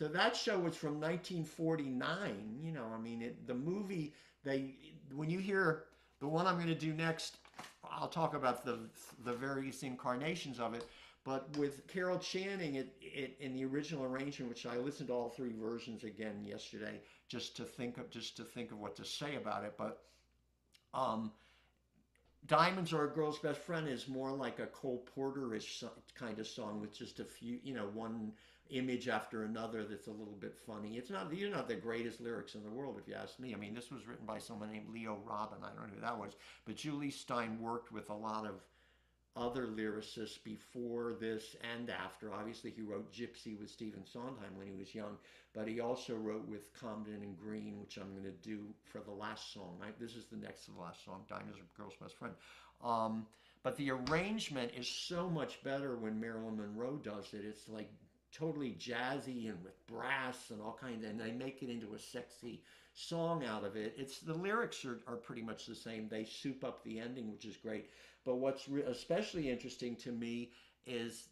So that show was from 1949. You know, I mean, the movie, they, when you hear the one I'm going to do next, I'll talk about the various incarnations of it. But with Carol Channing, it in the original arrangement, which I listened to all three versions again yesterday, just to think of what to say about it. But um, Diamonds Are a Girl's Best Friend is more like a Cole Porter-ish kind of song with just a few, you know, one image after another that's a little bit funny. It's not, these are not the greatest lyrics in the world, if you ask me. I mean, this was written by someone named Leo Robin. I don't know who that was. But Julie Stein worked with a lot of other lyricists before this and after. Obviously, he wrote Gypsy with Stephen Sondheim when he was young, but he also wrote with Comden and Green, which I'm going to do for the last song. This is the next to the last song, Diamonds Are a Girl's Best Friend. But the arrangement is so much better when Marilyn Monroe does it. It's like totally jazzy and with brass and all kinds, and they make it into a sexy song out of it. It's the lyrics are pretty much the same. They soup up the ending, which is great. But what's especially interesting to me is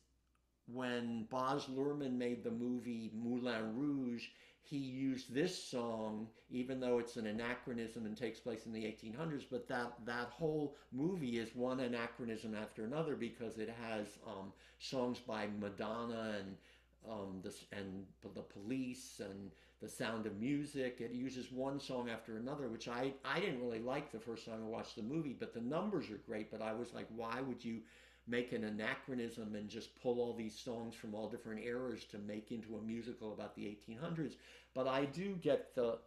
when Baz Luhrmann made the movie Moulin Rouge, he used this song, even though it's an anachronism and takes place in the 1800s. But that whole movie is one anachronism after another because it has songs by Madonna and the Police and The Sound of Music. It uses one song after another, which I didn't really like the first time I watched the movie, but the numbers are great. But I was like, why would you make an anachronism and just pull all these songs from all different eras to make into a musical about the 1800s? But I do get the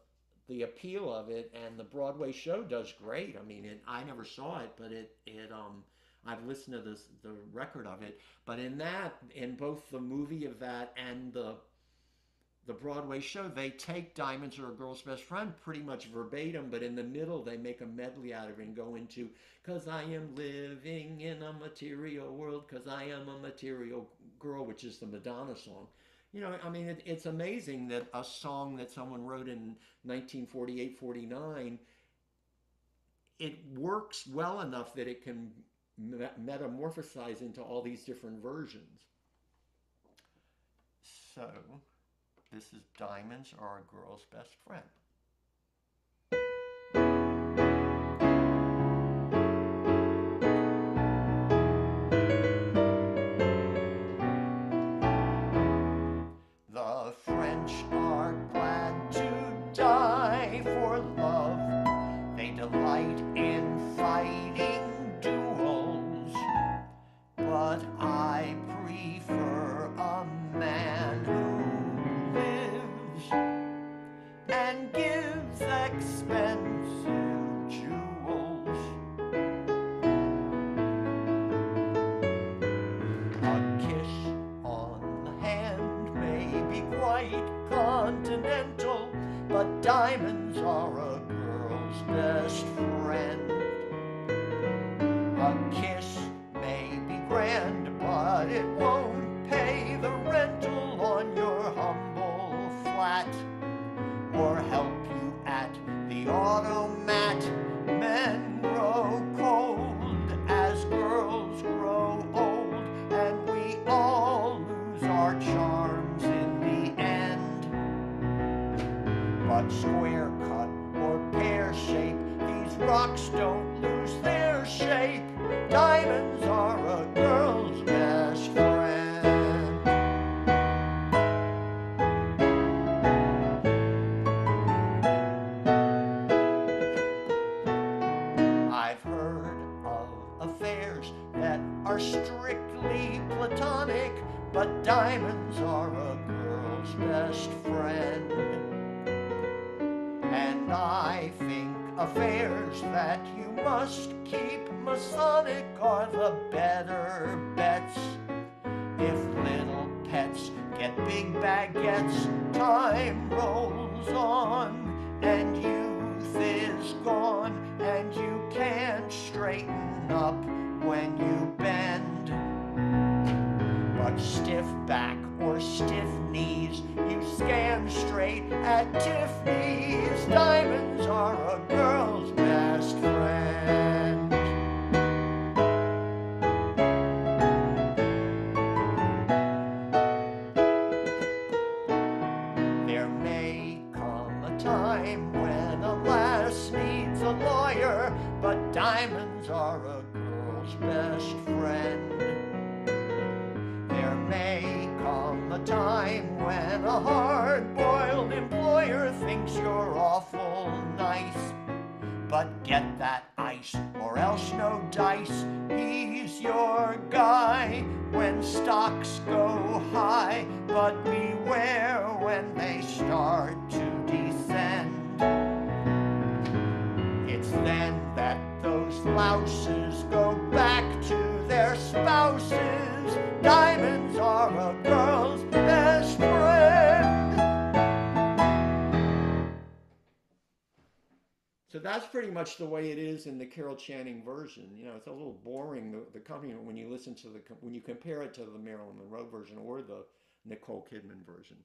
appeal of it, and the Broadway show does great. I mean, I never saw it, but I've listened to the record of it. But in both the movie of that and the Broadway show, they take Diamonds Are a Girl's Best Friend pretty much verbatim, but in the middle they make a medley out of it and go into, 'cause I am living in a material world, 'cause I am a material girl, which is the Madonna song. You know, I mean, it's amazing that a song that someone wrote in 1948, 49, it works well enough that it can metamorphosize into all these different versions. So, this is Diamonds Are a Girl's Best Friend. The French are glad to die for love. They delight in fighting duels. But I prefer a man who lives and gives expensive jewels. A kiss on the hand may be quite continental, but diamonds are a girl's best friend. A kiss may be grand, but it won't pay the rental on your humble flat or help you at the automat. Men grow cold as girls grow old, and we all lose our charms in the end. But square cut or pear shape, these rocks don't lose their shape. Diamonds are a girl's best friend. I've heard of affairs that are strictly platonic, but diamonds are a girl's best friend. And I think affairs that you must keep Masonic are the better bets. If little pets get big baguettes, time rolls on, and youth is gone, and you can't straighten up when you bend. But stiff back or stiff knees, you scan straight at Tiffany's. Diamonds are a girl's best friend. time when a lass needs a lawyer, but diamonds are a girl's best friend. There may come a time when a hard-boiled employer thinks you're awful nice, but get that ice or else no dice. He's your guy when stocks go high, but beware when they start to descend. It's then that those louses go back to their spouses. Diamonds are a girl's best friend. So that's pretty much the way it is in the Carol Channing version. You know, it's a little boring, the accompaniment, when you listen to when you compare it to the Marilyn Monroe version or the Nicole Kidman version.